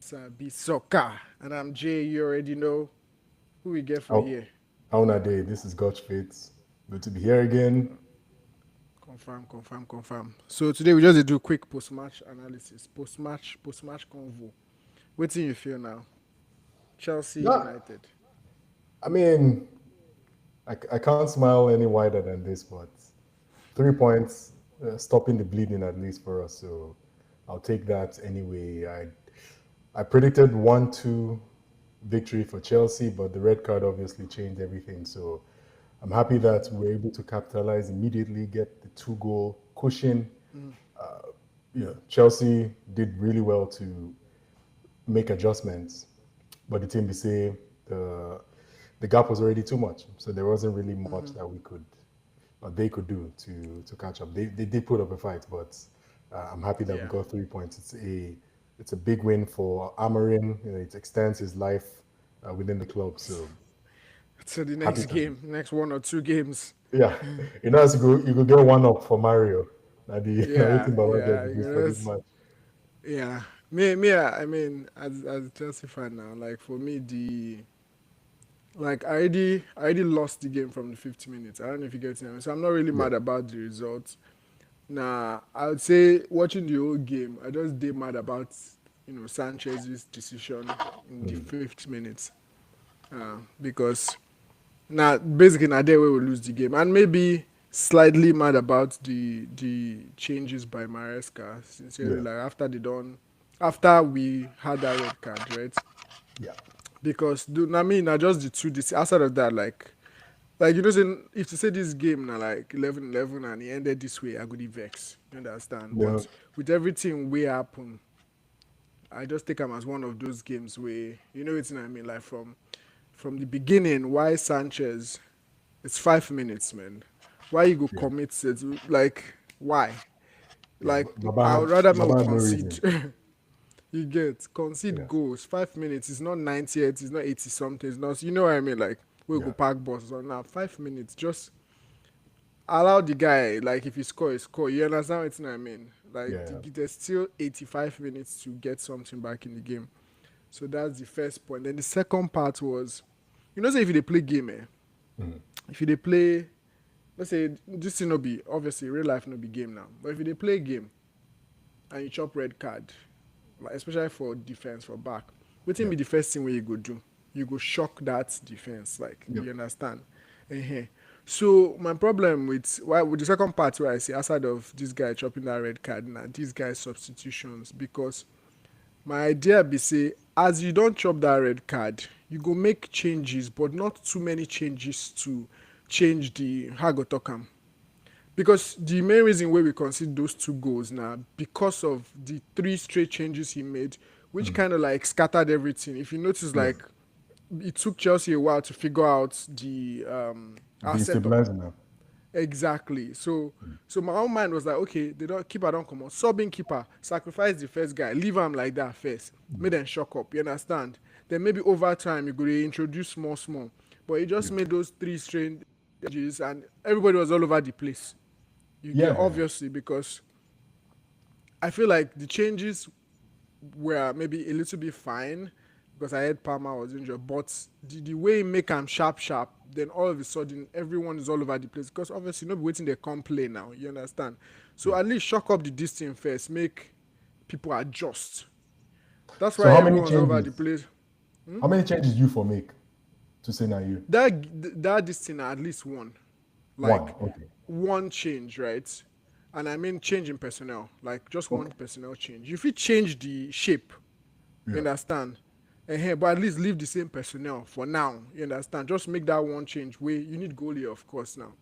Sabi Soccer. And I'm Jay. You already know who we get for How here. how na day? This is Gochfit. Good to be here again. Confirm. So today we just dey do quick post-match analysis. Post-match convo. What do you feel now? Chelsea Yeah, United. I mean, I can't smile any wider than this, but 3 points, stopping the bleeding at least for us. So I'll take that anyway. I predicted 1-2 victory for Chelsea, but the red card obviously changed everything. So I'm happy that we're able to capitalize immediately, get the 2 goal cushion. Chelsea did really well to make adjustments, but the team they say the the gap was already too much, so there wasn't really much that we could or they could do to catch up. They did put up a fight, but I'm happy that we Yeah. got 3 points. It's a big win for Amarin. It extends his life within the club, so So the happy next to. game, next 1 or 2 games. Yeah, as you go get one up for Mario. Now the now Yeah, waiting Baba get yeah. the this for this match. Yeah. Me. I mean, as a Chelsea fan now, like for me, I already lost the game from the 50 minutes. I don't know if you get it. So I'm not really Yeah. mad about the result. Nah, I would say watching the whole game, I just did mad about Sanchez's decision in the Mm. 5th minute, because now basically now there we will lose the game, and maybe slightly mad about the changes by Maresca. Sincerely, Yeah. like after we had that red card, right? Yeah. Because I mean, I just the two. This outside of that, like if to say this game now like 11-11 and it ended this way, I could vex. You understand? Yeah. But with everything we happen, I just take them as one of those games where it's what I mean. Like from the beginning, why Sanchez? It's 5 minutes, man. Why you go Yeah. commit it? Like why? Yeah. Like I Baba would rather me Baba had no concede. reason. You get concede Yeah. goals. 5 minutes. It's not 98. It's not 80 something. It's not. You know what I mean? Like we go Yeah. park bus or now. 5 minutes. Just allow the guy. Like if he score, he score. You understand what I mean? Like Yeah. there's still 85 minutes to get something back in the game. So that's the first point. Then the second part was, say if they play game, Mm. if they play, let's say this thing no be obviously real life no be game now. But if they play game and you chop red card, like especially for defense for back, wetin Yeah. be the first thing where you go do? You go shock that defense, like Yep. you understand. So my problem with the second part where I say outside of this guy chopping that red card now, these guys substitutions, because my idea be say as you don't chop that red card, you go make changes, but not too many changes to change the how I go talk am. Because the main reason why we concede those 2 goals now, because of the 3 straight changes he made, which Mm. kind of like scattered everything. If you notice, Yeah. like it took Chelsea a while to figure out the our setup. Destabilizing now. Exactly. So my own mind was like, okay, they don't keeper don't come on. Subbing keeper, sacrifice the first guy, leave him like that first. Make them shock up. You understand? Then maybe over time you could introduce small. But he just Yeah. made those 3 changes and everybody was all over the place. You get Yeah. obviously because I feel like the changes were maybe a little bit fine because I heard Palmer was injured, but the way he make him sharp, then all of a sudden everyone is all over the place because obviously nobody waiting they come play now. You understand? So Yeah. at least shock up the distance first, make people adjust. That's So why everyone's all over the place. how many changes you for make to say now you? That distance at least one, One. like Okay. one change, right? And I mean change in personnel, like just one Okay. personnel change. If you change the shape, you Yeah. understand? But at least leave the same personnel for now. You understand? Just make that one change. Where you need goalie, of course. Now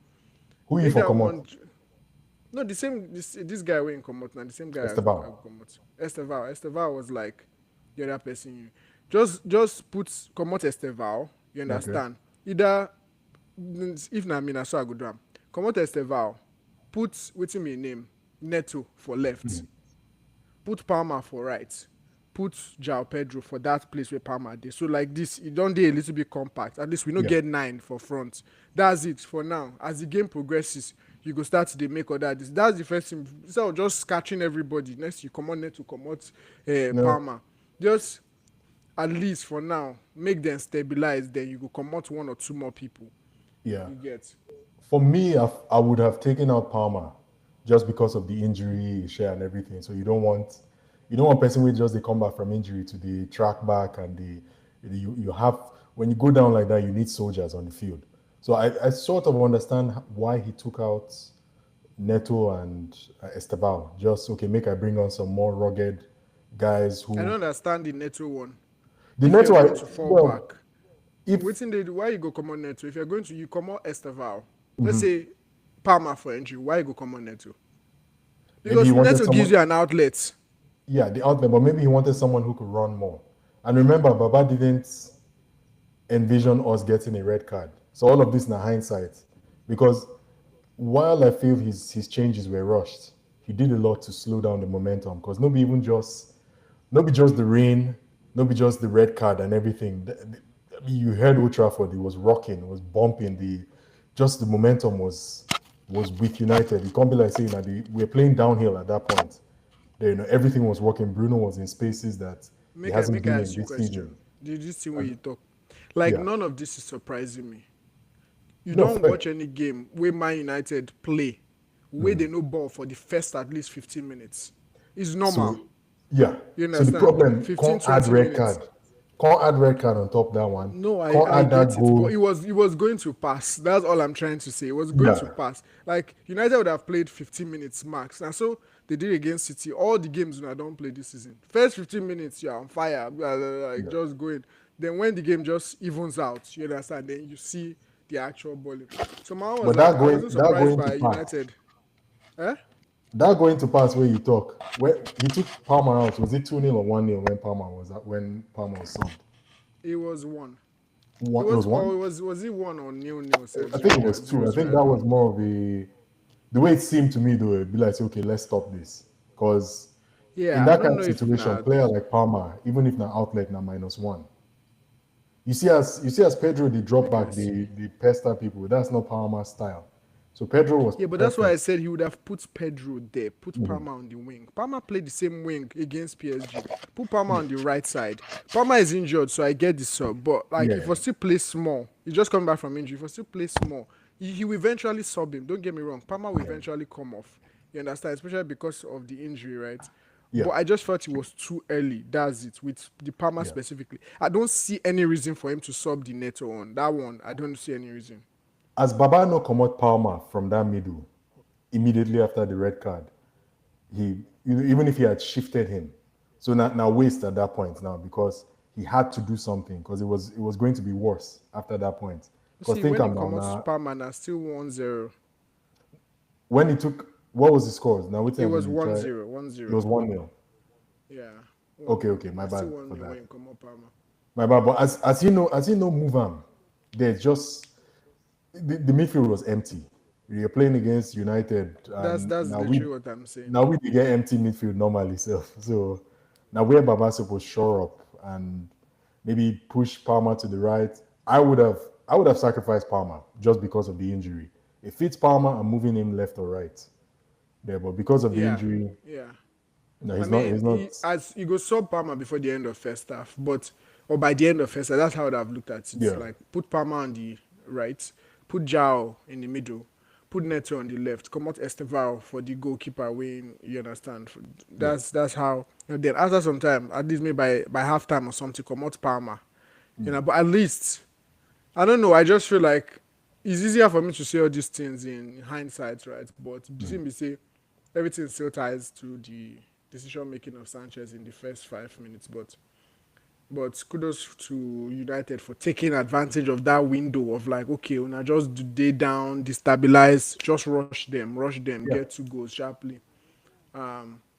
Who you make for that come one. out? No, the same. This guy went come out now. The same guy as Esteban. come out. Esteval. Esteval was like the other person. Just put come out Esteval. You Okay. understand? Either if na me na so I go do am. Come out Esteval. Put wetin me name Neto for left. Mm. Put Palmer for right, put João Pedro for that place where Palmer dey. So like this, e don dey a little bit compact. At least we no Yeah. get 9 for front. That's it for now. As the game progresses, you go start to dey make other this. That's the first thing. Instead of just catching everybody, next you comot net to comot No. Palmer. Just at least for now, make them stabilize, then you go come out one or two more people. Yeah. You get. For me, I would have taken out Palmer just because of the injury share and everything. So you don't want person with just they come back from injury to the track back and you have when you go down like that, you need soldiers on the field. So I sort of understand why he took out Neto and Esteban. Just okay, make I bring on some more rugged guys I don't who understand the Neto one. the If you're Neto. going to fall Well, back, if waiting they do, why you go come on Neto? If you're going to you come on Esteval, let's say Palmer for injury, why you go come on Neto? maybe he Because wanted Neto gives someone, you an outlet. yeah, the outlet, but maybe he wanted someone who could run more. And remember, Baba didn't envision us getting a red card. So all of this in hindsight, because while I feel his changes were rushed, he did a lot to slow down the momentum. Because nobody just the rain, nobody just the red card and everything. I mean, you heard Old Trafford; it was rocking, it was bumping. The momentum was with United. You can't be like saying that we're playing downhill at that point. Everything was working. Bruno was in spaces that he Make I hasn't make I been in ask you this season. question. Did you see when And you talk? Like yeah, none of this is surprising me. You no don't fair. watch any game where Man United play, where they no ball for the first at least 15 minutes. It's normal. So yeah. You So the understand? problem 15, can't add 20 red minutes. card. Can't add red card on top of that one. No, Can't I add that get it, but goal. it was going to pass. That's all I'm trying to say. It was going to Yeah. pass. Like United would have played 15 minutes max, and so they did against City. All the games I don't play this season. First 15 minutes, you're on fire, like Yeah. just going. Then when the game just evens out, you understand. Then you see the actual bowling. So my own was But like, I wasn't that surprised going to by pass. United. Eh? That going to pass where you talk. Where he took Palmer out, was it 2-0 or 1-0 when Palmer was subbed? It was one. It One, it was was or one? was it one or nil I zero think it zero was zero two. I zero? think I that don't was know. more of the way it seemed to me though, it'd be like, okay, let's stop this. Because in Yeah, I that don't kind know of if situation, not. player like Palmer, even if na outlet na -1. You see as Pedro they drop Make I back see. the pester people. That's not Palmer's style. So Pedro was Yeah, but that's why I perfect. said he would have put Pedro there, put Palmer on the wing. Palmer played the same wing against PSG. Put Palmer Yeah, on the right side. Palmer is injured, so I get the sub. But like, if yeah, we still play small, he just come back from injury. If we still play small, he will eventually sub him. Don't get me wrong. Palmer will yeah, eventually come off. You understand, especially because of the injury, right? yeah, But I just felt it was too early. That's it. With the Palmer yeah. specifically, I don't see any reason for him to sub the Neto on that one. I don't see any reason. As Babano come out Palmer from that middle immediately after the red card, even if he had shifted him, so now waste at that point now because he had to do something because it was going to be worse after that point. Because See, think when he I'm now come out to now Palmer, now still 1-0. when he took what was the scores? Now wait It till was we one try. zero, one It zero. was 1-0. Yeah, one Okay, nil. okay, my That's still bad one for nil that. when you come up, Palmer. My bad. But as you know, move on. There's just the midfield was empty. You're playing against United, That's and that's now we literally what I'm saying. now we dey get empty midfield normally. So now where Baba supposed shore up and maybe push Palmer to the right. I would have sacrificed Palmer just because of the injury. It fits Palmer. I'm moving him left or right there, but because of the Yeah, injury, yeah. no, I he's not. mean, He's not. he goes sub Palmer before the end of first half, but or by the end of first half, that's how I would have looked at it. Yeah, Like put Palmer on the right, put Jao in the middle, put Neto on the left, come out Estevao for the goalkeeper win. You understand? yeah. That's how. Then after some time, at least maybe by halftime or something, come out Palmer. But at least I don't know. I just feel like it's easier for me to say all these things in hindsight, right? But the thing be say everything still ties to the decision making of Sanchez in the first 5 minutes. But kudos to United for taking advantage of that window of like, okay, when I just do day down, destabilize, just rush them, Yeah. get 2 goals sharply.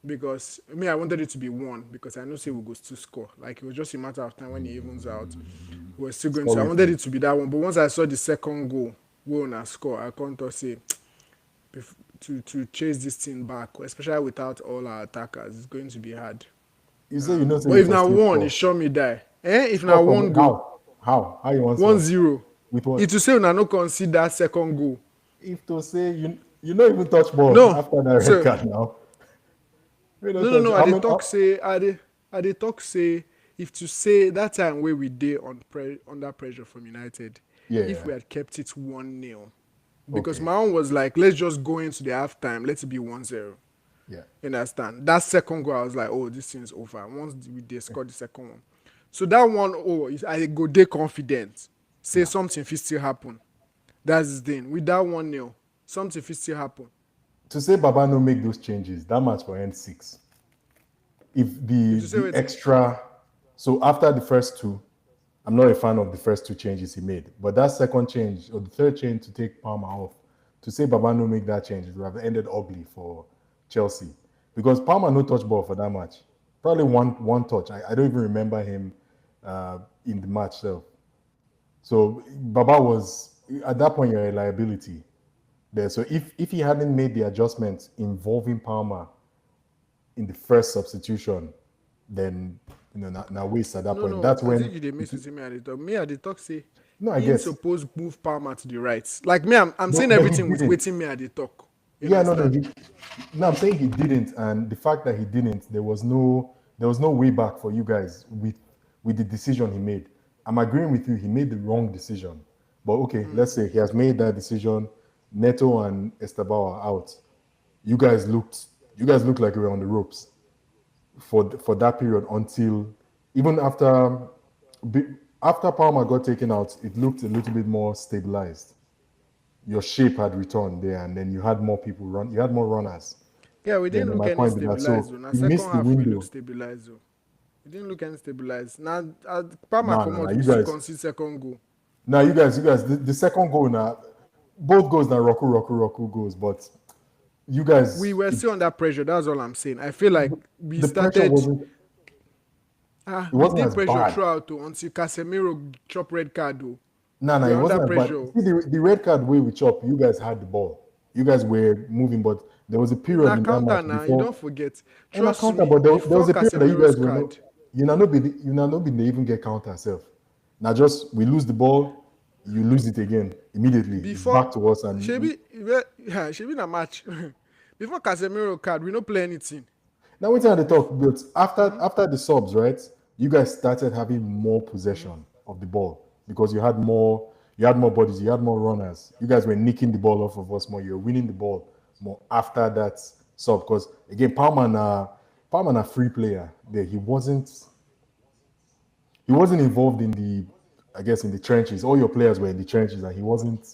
Because me, I wanted it to be one because I know say we go still score. Like it was just a matter of time when he evens out, we're still going Score to. I with wanted him. it to be that one, but once I saw the second goal, we on a score, I can't say to chase this thing back, especially without all our attackers, it's going to be hard. You say you know say But you if for now still one, it score. sure me die. If now Score one from go, how you want one score zero, with what? it will say una no consider second goal. If to say you not even touch ball No, after that red so card now. You not no, touch. I How dey many? talk say I dey talk say if to say that time where we did under pressure from United, Yeah, if yeah. we had kept it 1-0, because Okay. my own was like, let's just go into the halftime, let it be 1-0. Yeah. You understand? That second goal, I was like, oh, this thing's over. Once they scored the second one. So that one, oh, I go there confident. Say Yeah. something fit still happen. That's the thing. With that 1-0, something fit still happen. To say Baba no make those changes, that match for end six. If If you say the waiting, extra, so after the first two, I'm not a fan of the first two changes he made, but that second change or the third change to take Palmer off, to say Baba no make that change, it would have ended ugly for Chelsea because Palmer no touch ball for that match. Probably one touch. I don't even remember him in the match. So Baba was at that point you're a liability there. So if he hadn't made the adjustments involving Palmer in the first substitution, then now waste at that no, point. no. That's I think when you dey it, miss with me at the talk. Me at the talk say, no, I in guess suppose move Palmer to the right. Like me, I'm no, saying but he everything with didn't. waiting me at the talk. You Yeah, no, no, understand? no. I'm saying he didn't, and the fact that he didn't, there was no way back for you guys with the decision he made. I'm agreeing with you. He made the wrong decision, but okay, let's say he has made that decision. Neto and Estabao are out. You guys looked, you guys looked like you were on the ropes for that period until even after Palmer got taken out, it looked a little bit more stabilized. Your shape had returned there, and then you had more people run. You had more runners. Yeah, we Then didn't look my any point is that stabilized so though. Now you second missed the half we look window. stabilized though. We didn't look any stabilized. Now Palmer No, no, come no. out, You we still guys, concede second goal. now you guys. The second goal now, both goals now Roku goals, but you We guys, were still under pressure. That's all I'm saying. I feel like we the pressure started. wasn't. It We wasn't did as pressure bad. throughout though, until Casemiro chop red card though. No, no, We it are under wasn't as bad. pressure. See, the red card way we chop, you guys had the ball. You guys were moving, but there was a period Na in that counter match now. You don't before. forget. And a Trust counter, me. but there Before was a period that you Casemiro's guys were not. card, You not be they even get counter self. Now just we lose the ball, you lose it again immediately. It's before back to us, and Shebi na match. Before Casemiro card, we no play anything. now we're trying to talk. But after the subs, right? You guys started having more possession of the ball because you had more bodies, you had more runners. You guys were nicking the ball off of us more. You were winning the ball more after that sub. Because again, Palmer a free player there. He wasn't involved in I guess in the trenches. All your players were in the trenches, and he wasn't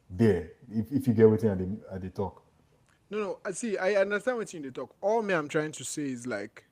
there. If you get waiting at the talk. No, no. I see. I understand what you in the talk. All me I'm trying to say is like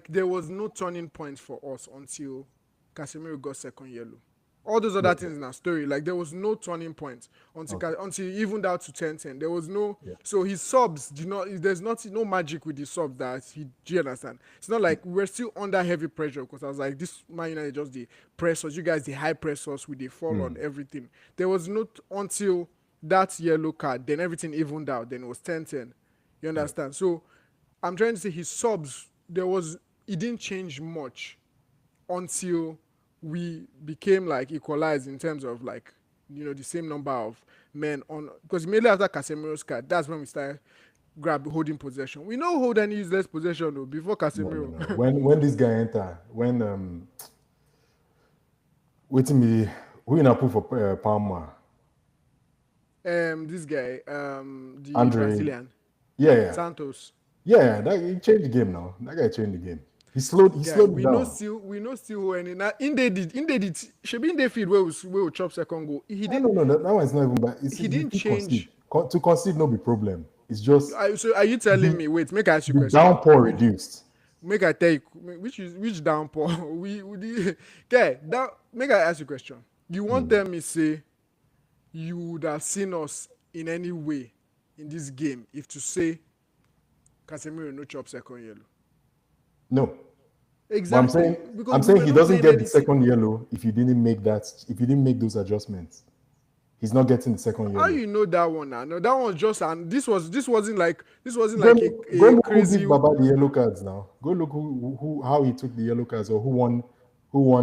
there was no turning point for us until Casemiro got second yellow. All those other Okay. things in our story, like there was no turning point until Okay. until he evened out to 10-10. There was no, Yeah. so his subs did not. There's no magic with the subs that he. Do you understand? It's not like we're still under heavy pressure because I was like, this Man United just the press us. You guys the high press us with the fall on everything. There was no until that yellow card. Then everything evened out. Then it was 10-10. You Yeah. understand? So I'm trying to say his subs. It didn't change much until we became like equalized in terms of like the same number of men on, because immediately after Casemiro's card, that's when we started holding possession. We no hold any useless possession though before No, no, Casemiro. no. When this guy enter, when waiting me, who in a put for Palmer, This guy, the Andre, Brazilian yeah, yeah, Santos. yeah. That he changed the game now. That guy changed the game. He slowed. He Guy, slowed it down. we know still who any now. In they did should in the field where we chop second goal. He I didn't don't know. That one is not even bad. It's he you didn't keep concede. change. To concede no be problem. It's just So are you telling the me? Wait, make I ask you a the question. downpour reduced. Make I tell you which downpour okay, that make I ask you a question. You won't tell me say you would have seen us in any way in this game if to say Casemiro no chop second yellow. No, but I'm Exactly, saying because I'm we saying were he not doesn't playing get the anything. second yellow if you didn't make that. If you didn't make those adjustments, he's not getting the second How yellow. you know that one now? No, that one was just, and this wasn't Go, like go a look who crazy. give Baba the yellow cards now. Go look who how he took the yellow cards or who won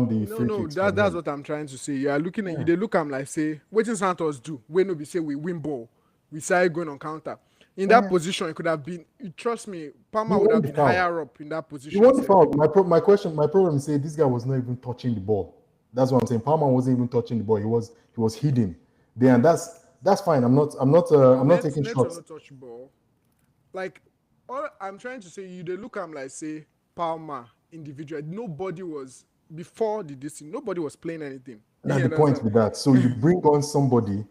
the No, free no, kicks from that's him. what I'm trying to say. You are looking at you. Yeah. They look. I'm like say, what did Santos do? When we say we win ball, we start going on counter. In that Eh, position, it could have been. Trust me, he Palmer would won have the been foul. higher up in that He position. won the Sef. foul. My problem is say this guy was not even touching the ball. That's what I'm saying. Palmer wasn't even touching the ball. He was hidden there, and that's fine. I'm not taking Net or shots. no touch ball. Like all I'm trying to say, you they look am like say Palmer individual. Nobody was before the this thing. Nobody was playing anything. Now You the point understand? with that, so you bring on somebody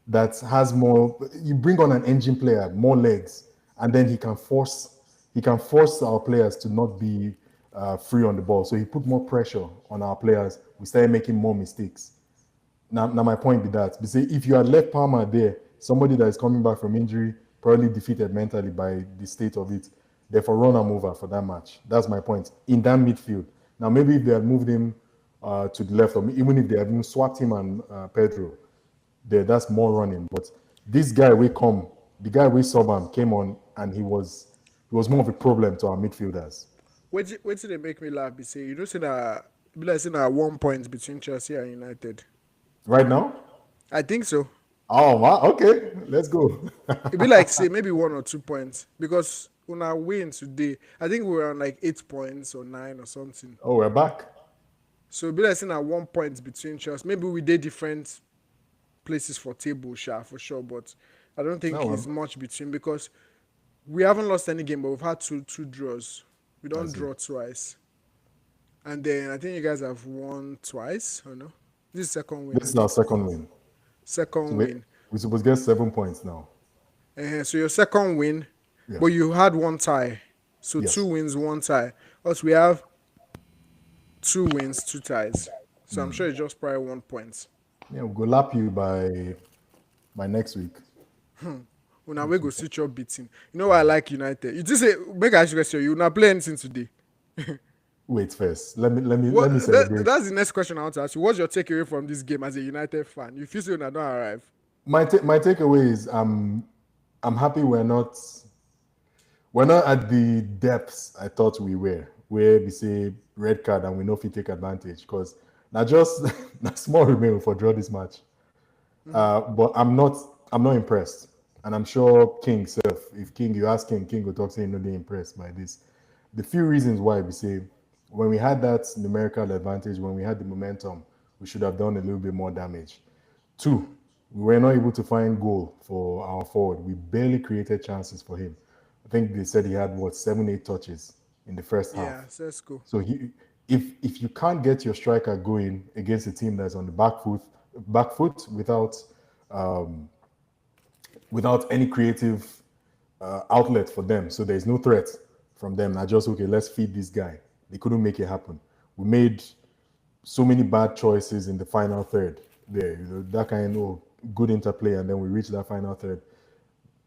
that has more. You bring on an engine player, more legs, and then he can force our players to not be free on the ball. So he put more pressure on our players. We started making more mistakes. Now my point be that we say if you had left Palmer there, somebody that is coming back from injury, probably defeated mentally by the state of it, therefore run him over for that match. That's my point. In that midfield. Now maybe if they had moved him to the left, or even if they had even swapped him and Pedro, there that's more running. But this guy we come, the guy we saw him came on and he was more of a problem to our midfielders. Wait till they make me laugh. Be say you know say that be like saying that 1 point between Chelsea and United. Right now? I think so. Oh wow, okay, let's go. It'd be like say maybe 1 or 2 points because when I win today, I think we were on like 8 points or 9 or something. Oh, we're back. So it'd be like saying that 1 point between Chelsea. Maybe we did different places for table, sure, for sure, but I don't Now think it's much between because we haven't lost any game, but we've had two draws. We I don't see. draw twice, and then I think you guys have won twice. Or no? This is second win, This I is our think. second win. So Second win. we supposed to get 7 points now. So your second win, Yeah. but you had one tie, so two Yes. wins, one tie. Us we have 2 wins, 2 ties. So I'm sure it's just probably 1 point. Yeah, we'll go lap you by next week. Una we go switch up beating. You know why I like United? You just say make I ask you a question. You not play anything today. Wait first. Let me What celebrate. that's the next question I want to ask you. What's your takeaway from this game as a United fan? You feel so una don't arrive. My takeaway is I'm happy we're not at the depths I thought we were, where we say red card and we know if we take advantage. Because now just na small remain for draw this match. But I'm not impressed. And I'm sure King self, if King you ask King will talk saying no they impressed by this. The few reasons why we say when we had that numerical advantage, when we had the momentum, we should have done a little bit more damage. Two, we were not able to find goal for our forward. We barely created chances for him. I think they said he had what 7, 8 touches in the first Yeah, half. so that's cool. So if you can't get your striker going against a team that's on the back foot without any creative outlet for them, so there's no threat from them. I just okay, let's feed this guy. They couldn't make it happen. We made so many bad choices in the final third. There, that kind of good interplay, and then we reach that final third,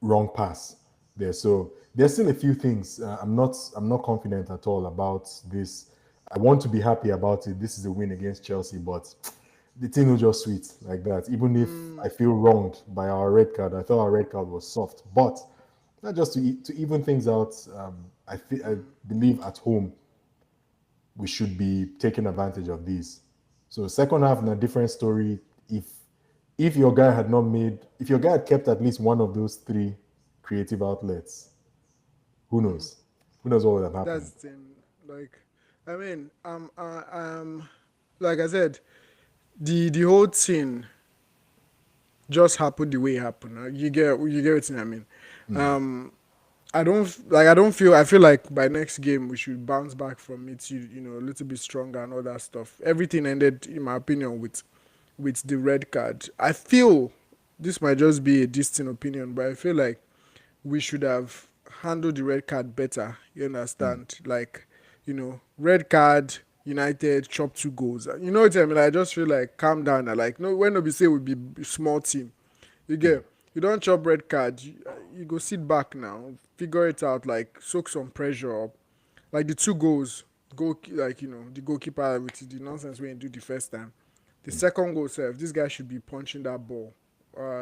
wrong pass there. So there's still a few things. I'm not confident at all about this. I want to be happy about it. This is a win against Chelsea, but the thing was just sweet like that. Even if I feel wronged by our red card, I thought our red card was soft, but not just to even things out. I believe at home we should be taking advantage of these. So second half in a different story. If your guy had not made, if your guy had kept at least one of those three creative outlets, who knows? Who knows what would have happened? That's the thing. Like, I mean, like I said, the whole thing just happened the way it happened. You get what I mean. Um, I feel like by next game we should bounce back from it. A little bit stronger and all that stuff. Everything ended, in my opinion, with the red card. I feel this might just be a distant opinion, but I feel like we should have handled the red card better. You understand? Like, red card, United chop 2 goals. You know what I mean? I just feel like calm down. Like, no, when we say we be small team, you Yeah. get you don't chop red card. You go sit back now, figure it out. Like, soak some pressure up. Like the 2 goals, like the goalkeeper with the nonsense when you do the first time. The second goal, self, this guy should be punching that ball.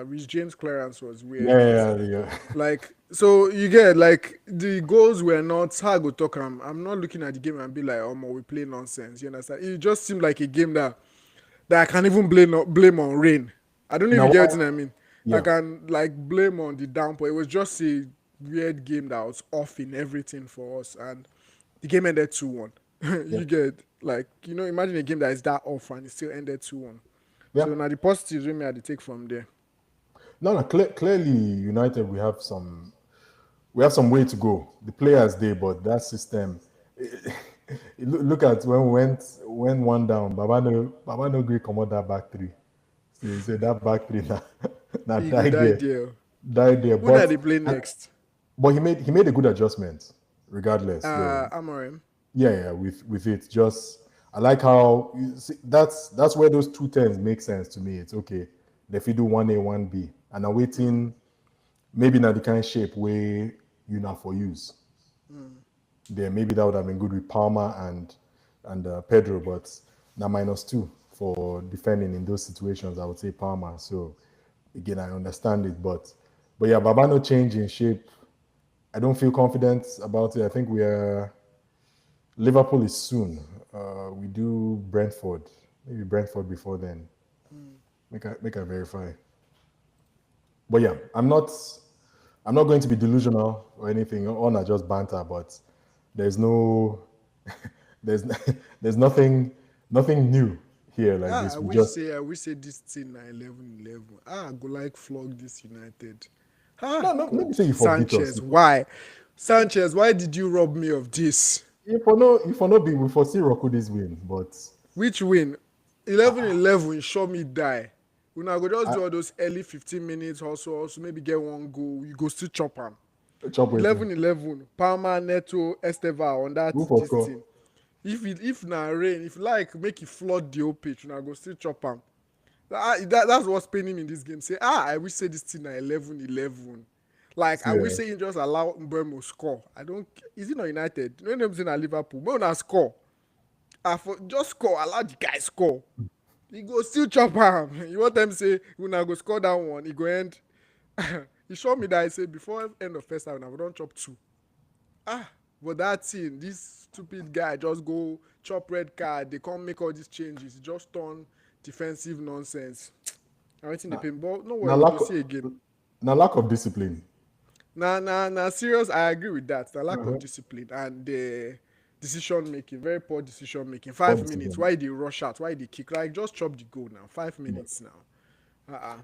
Rich James' clearance was weird, but Yeah, yeah. like, so you get like the goals were not how I go talk. I'm not looking at the game and be like, oh, we play nonsense. You understand? It just seemed like a game that I can even blame on rain. I don't know if Now you get why? what I mean. I Yeah. can like blame on the downpour. It was just a weird game that was off in everything for us, and the game ended 2-1. Yeah, You get, like, imagine a game that is that off and it still ended 2-1. yeah. So now the positives we may have to take from there. No, no. Clearly, United, we have some way to go. The players there, but that system. Look at when we went one down. Baba no agree come out that back three. So he said that back three now He go died die there, there. died there. Who now But they play and, next? but he made a good adjustment, regardless though. Amorim. Yeah, with it. Just I like how you see, that's where those two terms make sense to me. It's okay. If you do 1A, 1B, and I'm waiting maybe not the kind of shape where you know for use. There maybe that would have been good with Palmer and Pedro, but now -2 for defending in those situations. I would say Palmer. So again, I understand it, but yeah, Babano change in shape. I don't feel confident about it. I think we are Liverpool is soon. We do Brentford, maybe Brentford before then. Make I verify. But yeah, I'm not going to be delusional or anything, or not just banter, but there's no there's there's nothing new here like Ah, this. We just I wish say this thing na 11-11. I go like flog this United. Ah, no, let me God. say you for beat us. Sanchez, why? Sanchez, why did you rob me of this? If for no be we foresee Rocco this win, but Which win? 11-11, show me die. Una go just I do all those early 15 minutes also maybe get one goal. You go still chop am. chop waiting. 11-11, Palmer, Neto, Esteva on that Who for this score? thing. If na rain, if like make it flood the whole pitch, una go still chop am. That's what's paining me in this game. Say, I wish say this thing na 11-11. Like, I wish Yeah. say you just allow Mbeumo score. I don't. Is it not United? No name say na Liverpool. But una score. Just score. Allow the guy score. He go still chop am. You want them say una go score that one? He go end. He show me that I say before end of first half, una go don chop two. But that thing, this stupid guy just go chop red card. They can't make all these changes. He just turn defensive nonsense. Everything they Now, pay. But no now worry, we lack go of, see again. lack of discipline. Nah, serious. I agree with that. The lack of Uh-huh. discipline and the decision making, very poor decision making. Poor 5 minutes. decision. Why they rush out? Why they kick? Like just chop the goal now. 5 minutes now.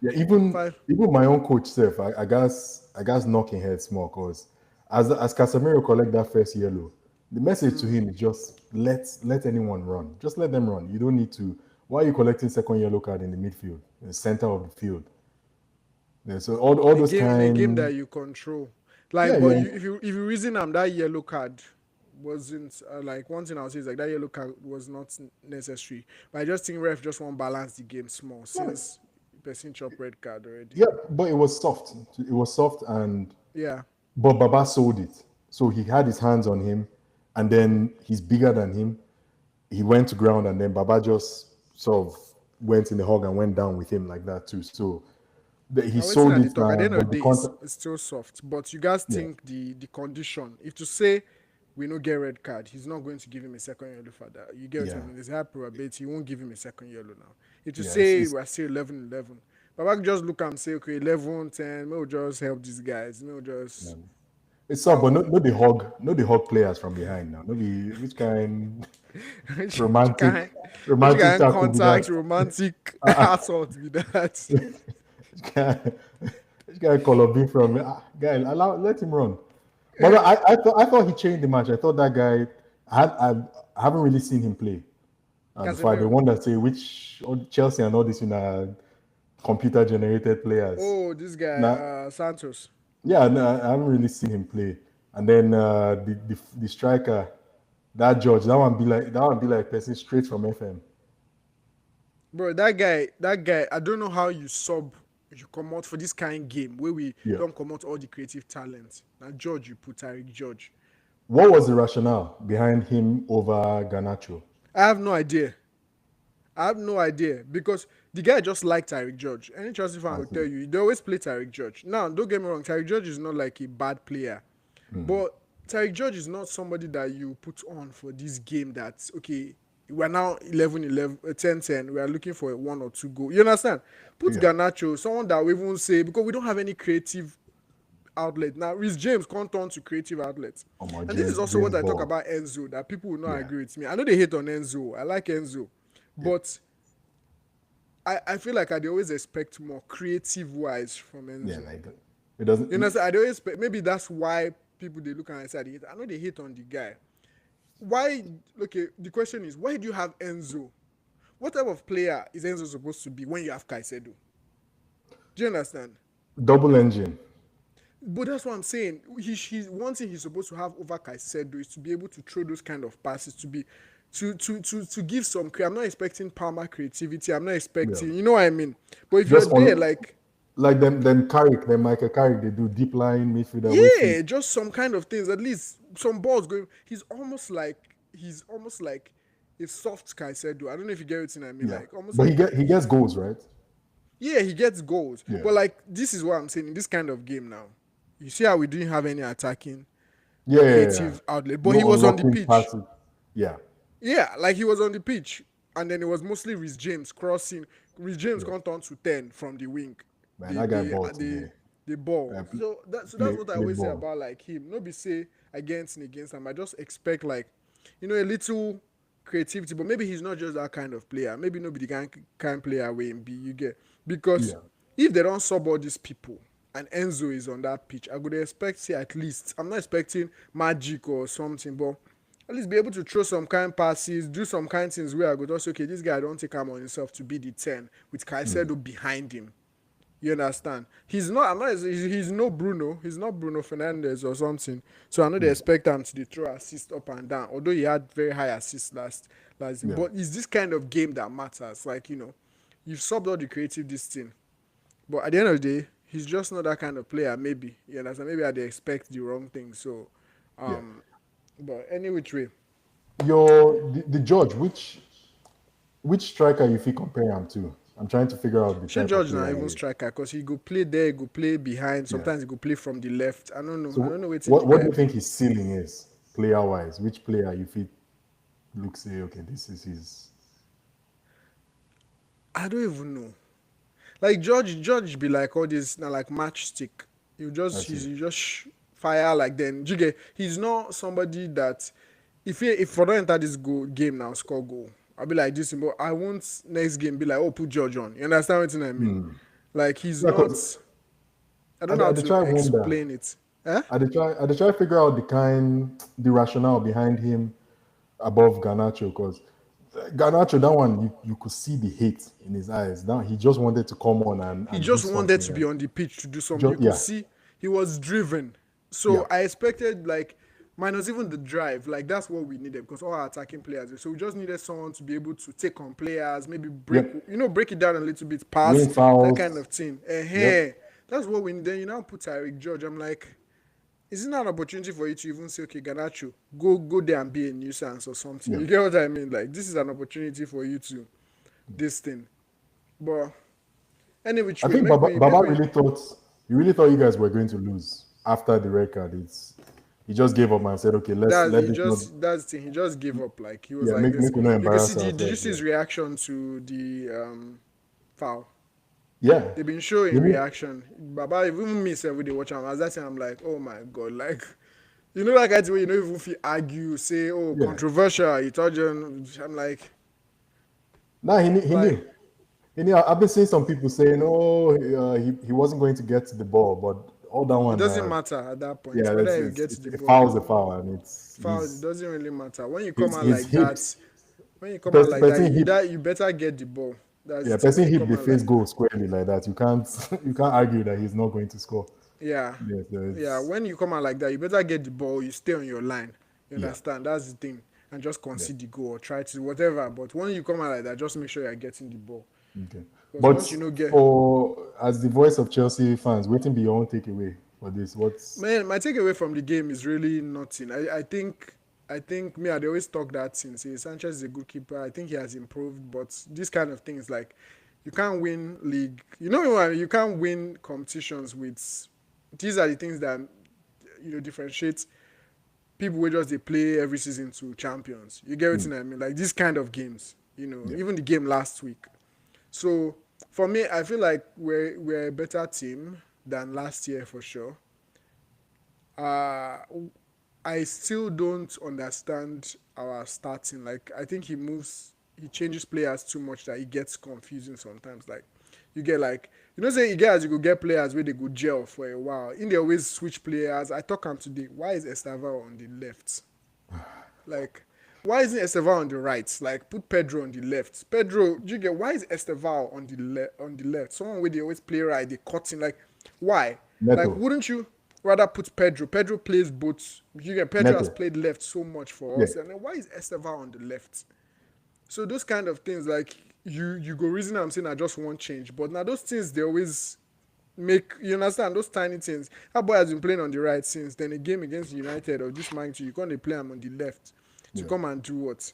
Yeah, even Five. even my own coach self, I guess knocking head small because as Casemiro collect that first yellow, the message to him is just let anyone run. Just let them run. You don't need to. Why are you collecting second yellow card in the midfield, in the center of the field? Yeah, so all those In a game that kind. you control. Yeah, Like, but yeah, if you reason that yellow card wasn't like one thing I'll say is like that yellow card was not necessary. But I just think ref just want balance the game small since person chop red card already. yeah. But it was soft. It was soft, and Yeah. but Baba sold it. So he had his hands on him, and then he's bigger than him. He went to ground, and then Baba just sort of went in the hug and went down with him like that too. So he Now waiting sold at the it talk. At the now, end of but the the day, it's, content, it's still soft. But you guys yeah, think the condition. If to say we no get red card, he's not going to give him a second yellow for that. You get what I yeah, mean? There's a high probability he won't give him a second yellow now. If to yeah. say we're still 11-11, but I can just look and say, okay, 11-10, maybe we'll just help these guys. Maybe we'll just It's soft, but help. no the hug players from behind now. No be which kind which, which romantic kind, which romantic kind tackle be contact, that? romantic Uh-uh. assault be that? Which kind, which kind color be from guy? Let him run. But no, I thought he changed the match. I thought that guy. I haven't really seen him play. Before the Casemiro. one that say which all Chelsea and all these computer generated players. Oh, this guy, Now, Santos. yeah, no, I haven't really seen him play. And then the striker, that George, that one be like person straight from FM. Bro, that guy, I don't know how you come out for this kind of game where we Yeah. don't come out all the creative talent. Now George, you put Tariq George. What was the rationale behind him over Garnacho? I have no idea. I have no idea because the guy just liked Tariq George. Any Chelsea fan I will tell see. you they always play Tariq George. Now, don't get me wrong, Tariq George is not like a bad player, but Tariq George is not somebody that you put on for this game. That's okay. We're now 11-11, 10-10. We are looking for a one or two goal. You understand? Put Yeah. Garnacho, someone that we won't say because we don't have any creative outlet. Now, Rhys James can't turn to creative outlets. my And this is also James what I talk Ball. about Enzo, that people will not Yeah, agree with me. I know they hate on Enzo. I like Enzo. yeah, But I feel like I'd always expect more creative wise from yeah. Enzo. Like it doesn't. You know, so I'd always expect, maybe that's why people they look and say they hate. I know they hate on the guy. Why? Okay, the question is, why do you have Enzo? What type of player is Enzo supposed to be when you have Caicedo? Do you understand? Double engine. But that's what I'm saying. He's one thing he's supposed to have over Caicedo is to be able to throw those kind of passes, to be to give some. I'm not expecting Palmer creativity. I'm not Yeah, expecting, you know what I mean. But if you're just there, on like, like them Carrick, them Michael Carrick. They do deep line midfielder. Wait for yeah, just some kind of things. At least some balls going. He's almost like a soft Caicedo. I don't know if you get what I mean. yeah. Like almost But like he gets goals, right? yeah, he gets goals. Yeah, But like this is what I'm saying in this kind of game now. You see how we didn't have any attacking yeah, yeah, yeah. creative outlet, but he No was on the unlocking pitch. passes. Yeah, Yeah, like he was on the pitch, and then it was mostly Rhys James crossing. Rhys James yeah. can't turn to 10 from the wing, Man, the that guy the ball uh, the today. the ball. Play, So that's play, what I play always say ball. about like him. No be say against him. I just expect like, a little creativity, but maybe he's not just that kind of player. Maybe nobody can player way in B. You get because Yeah, if they don't sub all these people and Enzo is on that pitch, I would expect say at least I'm not expecting magic or something, but at least be able to throw some kind passes, do some kind things where I go just okay, this guy don't take him on himself to be the 10 with Caicedo behind him. You understand? He's not. I'm not. He's no Bruno. He's not Bruno Fernandez or something. So I know they yeah, expect him to throw assist up and down. Although he had very high assists last yeah, but it's this kind of game that matters. Like you've subbed all the creative this thing, but at the end of the day, he's just not that kind of player. Maybe you understand. Maybe I they expect the wrong thing. So, yeah. um, but any which way, The judge, which striker you feel compare him to? I'm trying to figure out the should type of George player now he even is. striker because he go play there, he go play behind. Yeah. Sometimes he go play from the left. I don't know. I don't So know what the what do guy you think be. his ceiling is, player wise? Which player you feel looks say, okay, this is his I don't even know. Like George be like all this now like matchstick. I see. You just fire like then Jige. He's not somebody that if I don't enter this game now score goal. I'll be like this, but I won't next game be like oh put George on. You understand what I mean? Like he's Yeah, not. because I don't know how I dey to try wonder. explain it. Eh? I dey try figure out the rationale behind him above Garnacho because Garnacho, that one you could see the hate in his eyes. Now he just wanted to come on He and do just wanted something. to be And on the pitch to do something. You just could yeah, see he was driven. yeah, So I expected like minus even the drive, like that's what we needed because all our attacking players. So we just needed someone to be able to take on players, maybe yep. break it down a little bit, pass Win that kind fouls. of thing. Yep. That's what we need. Then you now put Tyreek George. I'm like, is it not an opportunity for you to even say, okay, Ganacho, go there and be a nuisance or something? Yeah. You get what I mean? Like this is an opportunity for you to this thing. But any which I way, think make Baba we really thought you guys were going to lose after the red card. He just gave up and said, okay, let this not that's the thing. He just gave up. Like he was yeah, like this. make we not You can see. embarrass Did you ourselves. see Yeah. his reaction to the foul? Yeah. They've been showing You mean reaction. Baba even me say we dey watch him. As that time I'm like, oh my god, like like I way you know even if you argue, say oh yeah. controversial. You told you. I'm Nah, he like knew. He knew. I've been seeing some people saying, oh, he wasn't going to get to the ball, but all that it one, doesn't matter at that point yeah, whether you get to the a ball foul's or a foul, and foul. It doesn't really matter when you come out his like that. hips. When you come out like that, Person hip, you better get the ball. That's the yeah, thing. When person you hip come the out like face goal squarely like that. You can't you can't argue that he's not going to score. yeah, Yes, yeah. When you come out like that, you better get the ball. You stay on your line. You yeah, understand? That's the thing. And just yeah. concede the goal or try to whatever. But when you come out like that, just make sure you're getting the ball. Okay. Because But once you know get for as the voice of Chelsea fans, waiting be your own takeaway for this. What's man, my takeaway from the game is really nothing. I think me, I always talk that since Sanchez is a good keeper. I think he has improved, but this kind of things like you can't win league. You can't win competitions with. These are the things that differentiate people who just they play every season to champions. You get what I mean? Like these kind of games. yeah, Even the game last week. So for me, I feel like we're a better team than last year for sure. Uh, I still don't understand our starting. Like, I think he changes players too much that it gets confusing sometimes. Like, you get like, say you get as you go get players where they go gel for a while. In they always switch players. I talk him today. Why is Estava on the left? Like, why isn't Esteval on the right? Like, put Pedro on the left. Pedro, do you get why is Esteval on the left? Someone where they always play right, they cut in. Like, why? Like, Neto, wouldn't you rather put Pedro? Pedro plays both. You get Pedro has Neto. played left so much for Yeah, us, and then why is Esteval on the left? So those kind of things, like you go reason I'm saying I just want change, but now those things they always make you understand those tiny things. That boy has been playing on the right since then a game against United or this magnitude. You can't play him on the left to yeah, come and do what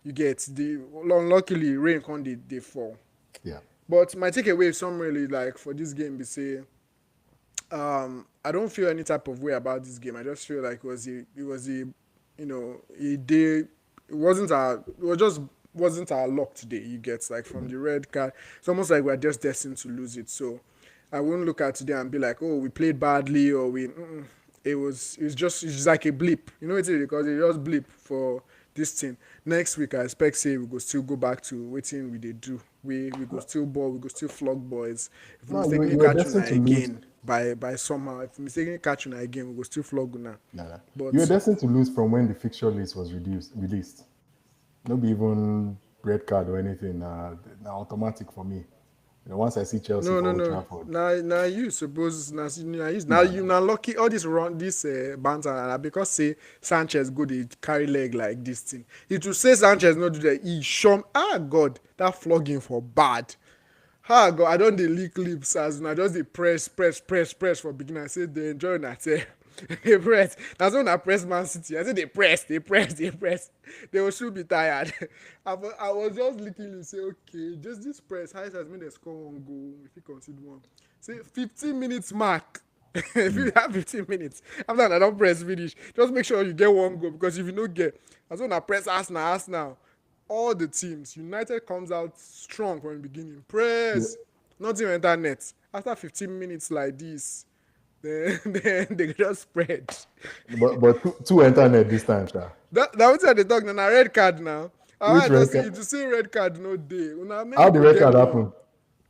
you get. The unluckily rain can't they fall. yeah. But my takeaway summary like for this game be say I don't feel any type of way about this game. I just feel like it was a a day. It just wasn't our luck today. You get like from the red card, it's almost like we're just destined to lose it. So I wouldn't look at today and be like, oh, we played badly or we. It's like a blip. You know what it is because it just blip for this thing. Next week I expect say we go still go back to waiting we they do. We go still ball, we go still flog boys. If we No, mistakenly you were catch una destined to lose. again by somehow, if we mistakenly catch una again, we go still flog una. Nah, nah. You were But destined to lose from when the fixture list was released. No be even red card or anything. Now automatic for me. Once I see Chelsea no, for no, Old no. Trafford, Now you suppose now nah, you now lucky all this run this banter na because say Sanchez go dey carry leg like this thing. It will say Sanchez no do that. He shum God that flogging for bad. Ah God I don dey lick lips as una just dey press for beginning. I say dey enjoy una sef. Dey press. Na so una press Man City. I say dey press. They will still be tired. I was just licking lips say okay just this press how has made dem score one goal we fit concede one. Say 15 minutes mark. If you have 15 minutes after una don press finish just make sure you get one goal because if you no get na so una press Arsenal all the teams. United comes out strong from the beginning. yeah. Press. Nothing enter net. After 15 minutes like this, then they just spread. But two internet this time, sir. That what they talk now. Red card now. I Which just red say card? if you say red card no day. Una make How the people red get card one. happen?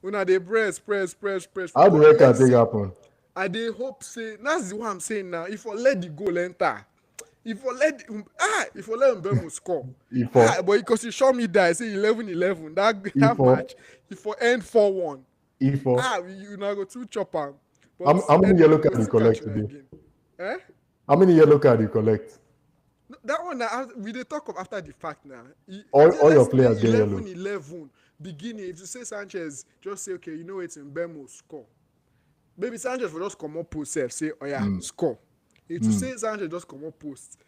Una they press. How the But red card let's take see. happen? I dey hope say that's the one I'm saying now. If I let the goal enter, if I let Mbemo score, E4, but because he show me that I say 11-11 that E4, match, if I end 4-1, E4. you now go to chop am. But How many yellow anyway, we card go you still catch collect you today? again. Eh? How many yellow card you collect? No, that one now we dey talk of after the fact now. All your Let's play players get yellow. 11-11 beginning. If you say Sanchez, just say okay, you know it's Mbemo score. Maybe Sanchez will just come up post sef say oya score. If you say Sanchez just come up post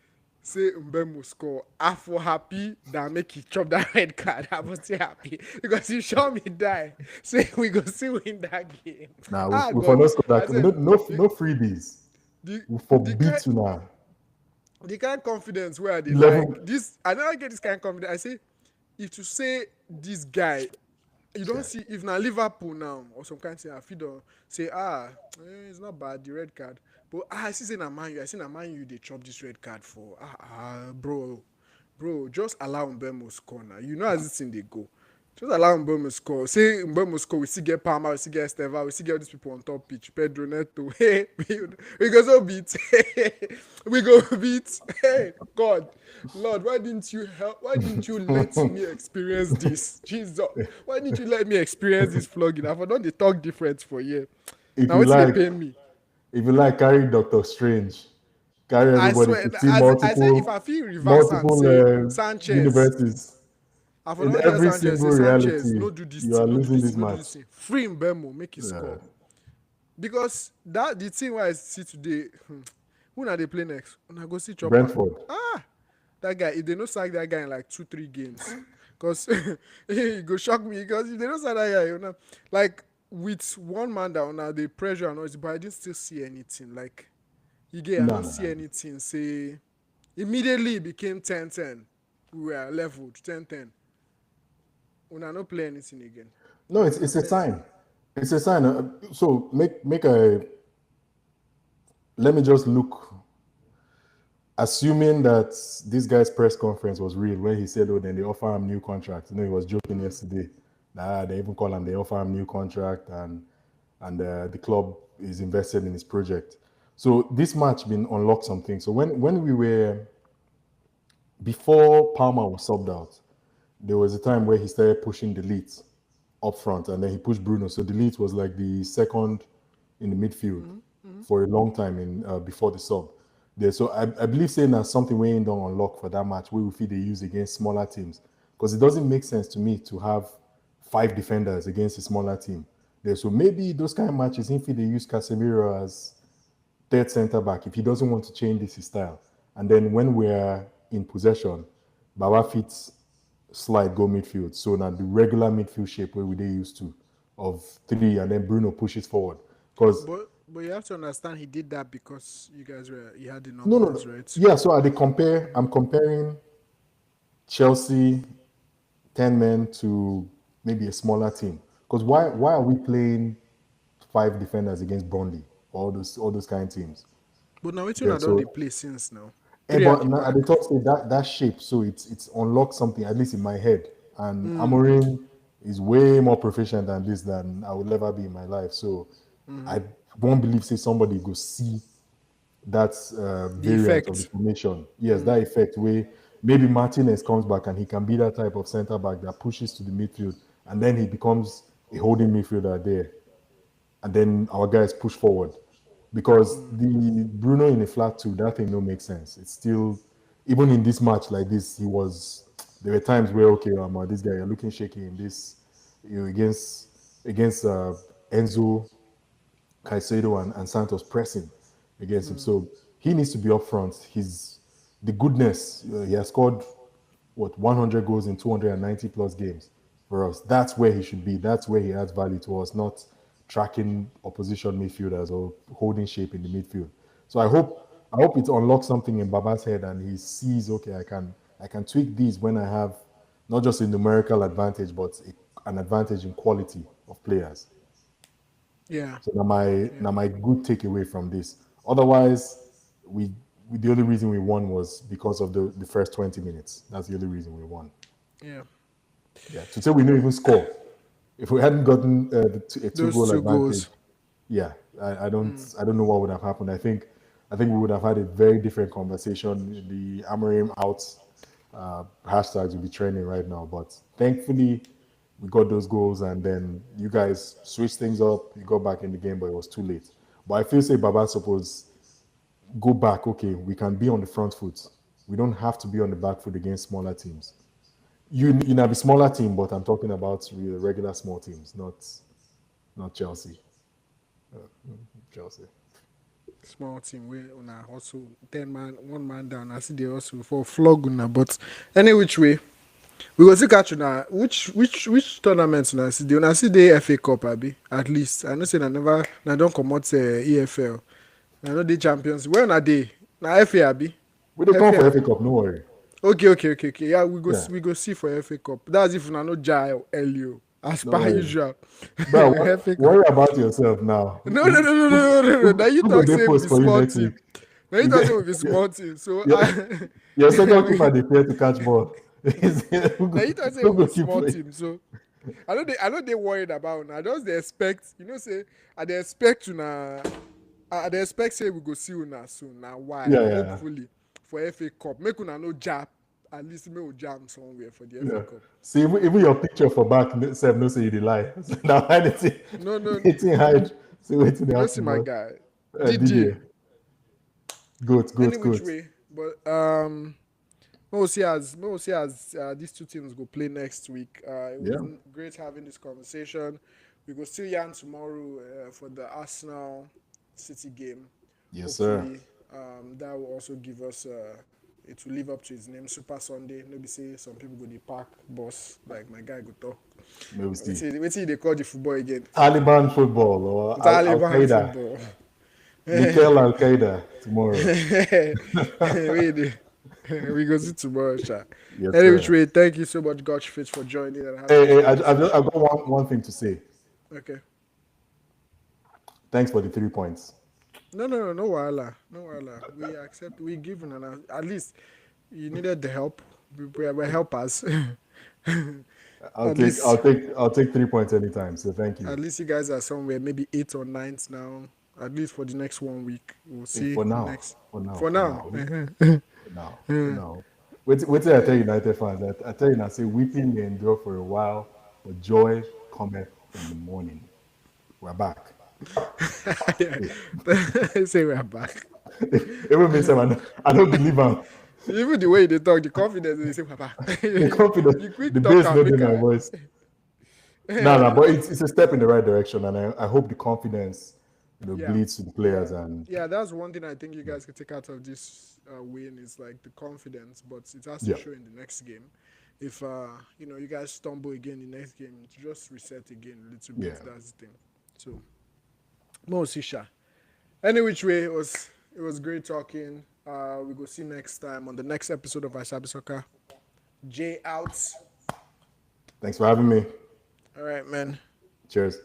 say Mbemo score, I for happy that make he chop that red card. I was still happy because you show me die. Say we go still win that game. Nah, we for God, no score I that. said No freebies. the We for the beat kind you now. the kind confidence where they 11. like this. I never get this kind of confidence. I say if you say this guy you don't see if na Liverpool now or some kind thing I fit don say it's not bad the red card but I see say na Man U I say na Man U dey chop this red card for bro just allow Mbemo score now you know as this thing dey go just allow Mbemo score say Mbemo score we still get Palmer we still get Esteva we still get all these people on top pitch Pedro Neto hey we go so beat we go beat hey God Lord, why didn't you let me experience this? Jesus, why didn't you let me experience this flogging? I've done the talk different for you. If Now you what's they like, pay me? carry Doctor Strange, carry I everybody swear, to see I say if I feel reverse and multiple say Sanchez, universes. I've In done tell every Sanchez, say single Sanchez, reality, no do this you are thing, no do losing this this thing, no do match. this thing. Free Mbemo, make it Uh, score. Because that the thing where I see today, who na they play next? Una go see Chopper. Brentford. That guy, if they no sack that guy in like 2-3 games, because he go shock me. Because if they no sack that guy, like with one man down now, the pressure and all this, but I didn't still see anything. Like I No, don't no, see no. anything. Say immediately it became 10-10. We were leveled 10-10. Una no play anything again. No, it's a sign. It's a sign. So make a let me just look, assuming that this guy's press conference was real, where he said, "Oh, then they offer him new contract." You know, he was joking yesterday. Nah, they even call him. They offer him new contract, and the club is invested in his project. So this match been unlocked something. So when we were before Palmer was subbed out, there was a time where he started pushing Delete up front, and then he pushed Bruno. So Delete was like the second in the midfield for a long time in before the sub. There, so I believe saying that something we ain't done unlock for that match, we will feel they use against smaller teams, because it doesn't make sense to me to have five defenders against a smaller team. There, so maybe those kind of matches, if they use Casemiro as third centre back, if he doesn't want to change this his style, and then when we're in possession, Baba fits slide go midfield. So now the regular midfield shape where we they used to of three, and then Bruno pushes forward. Because But you have to understand he did that because you had the no, no, numbers, no. right? Yeah, so I'm comparing Chelsea 10 men to maybe a smaller team. Because why are we playing five defenders against Burnley or all those kind of teams? But now it's Yeah, not done so the play since now. Three at but the now at back. the top stage, that shape, so it's unlocked something, at least in my head. And Amorim is way more proficient than this than I would ever be in my life. So I won't believe say somebody go see that The variant of the effect. formation. Yes, that effect where maybe Martinez comes back and he can be that type of centre back that pushes to the midfield, and then he becomes a holding midfielder there, and then our guys push forward. Because the Bruno in a flat two, that thing don't make sense. It's still, even in this match like this, he was. There were times where okay, this guy you're looking shaky in this, against Enzo, Caicedo, and Santos pressing against him. So he needs to be up front. He's the goodness. He has scored what 100 goals in 290 plus games for us. That's where he should be. That's where he adds value to us, not tracking opposition midfielders or holding shape in the midfield. So I hope it unlocks something in Baba's head and he sees okay, I can tweak these when I have not just a numerical advantage but an advantage in quality of players. Yeah. So now my good takeaway from this. Otherwise, we the only reason we won was because of the first 20 minutes. That's the only reason we won. Yeah. Yeah, to say we didn't even score. If we hadn't gotten a two Those goal two advantage, goals. yeah, I don't know what would have happened. I think we would have had a very different conversation. The Amarim out hashtags will be trending right now. But thankfully, we got those goals, and then you guys switched things up. You got back in the game, but it was too late. But I feel say Baba suppose go back. Okay, we can be on the front foot. We don't have to be on the back foot against smaller teams. You know, be smaller team, but I'm talking about regular small teams, not Chelsea. Chelsea. Small team where una hustle 10 man, 1 man down. I see they hustle for flog una. But any which way, we go see catch una. Which tournaments una see? Una see the FA Cup abi? At least I know say na don't come out EFL. I know the champions. Where una dey? Na FA abi? We they come FA for abi? FA Cup, no worry. Okay. Yeah, Yeah. we go see for FA Cup. That's if una no ja Elio as No per worry. usual. Bro, FA Cup. worry about yourself now. No, no, no, no, no, no, no, no. Now you Who go talk they say we post be for you small next team. week? Now you You talk get say we be small team. So your, I your second we, keeper they fear to catch ball. now you talk say Who we go be keep small playing? team. So I know they worried about now. Just they expect, say I they expect to na I they expect say we go see una soon. Now why? Yeah, yeah, Hopefully for FA Cup. Make una no jab. At least make we jam somewhere for the FA yeah. Cup. See, even your picture for back, Seb, no say you dey lie. So now why No, no, they hide? See wait till they you know see happen, my but guy. Didier. Didier, good, Any good, which good. way. But we'll see as these two teams go play next week. It was Yeah, great having this conversation. We go still yarn tomorrow for the Arsenal City game. yes, sir. Hopefully, that will also give us. It will live up to its name, Super Sunday. Maybe say some people go the park boss like my guy go talk. Maybe see Wait till they call the football again. Taliban football or Al Taliban Qaeda, football. Mikel Al Qaeda tomorrow. Wait, we go see tomorrow, Sha. Yes, Anyway, which sir. way, thank you so much, Gochfit, for joining and having Hey, this hey, great I've discussion. got one thing to say. Okay. Thanks for the 3 points. No wahala, no wahala. We accept. We given, and at least you needed the help. We helpers. At least, I'll take 3 points anytime. So thank you. at least you guys are somewhere, maybe eight or ninth now. At least for the next 1 week, we'll see For now, next. for now, For for now, now, for now, for now. Wait till I tell United fans that I tell you now. Say weeping may endure for a while, but joy cometh in the morning. We're back. yeah. Say we're back. Even me, say, I don't believe him. Even the way they talk, the confidence they say, Papa, The confidence, you quick the talk bass and not make in my a. voice. No, no, but it's a step in the right direction, and I hope the confidence, Yeah, bleeds to the players, yeah, and yeah. That's one thing I think you yeah, guys can take out of this win is like the confidence, but it has to yeah, show in the next game. If you guys stumble again in the next game, to just reset again a little bit. yeah. That's the thing. So, no, Sisha. Any which way, it was great talking. We go see next time on the next episode of Asabi Soccer. Jay out. Thanks for having me. All right, man. Cheers.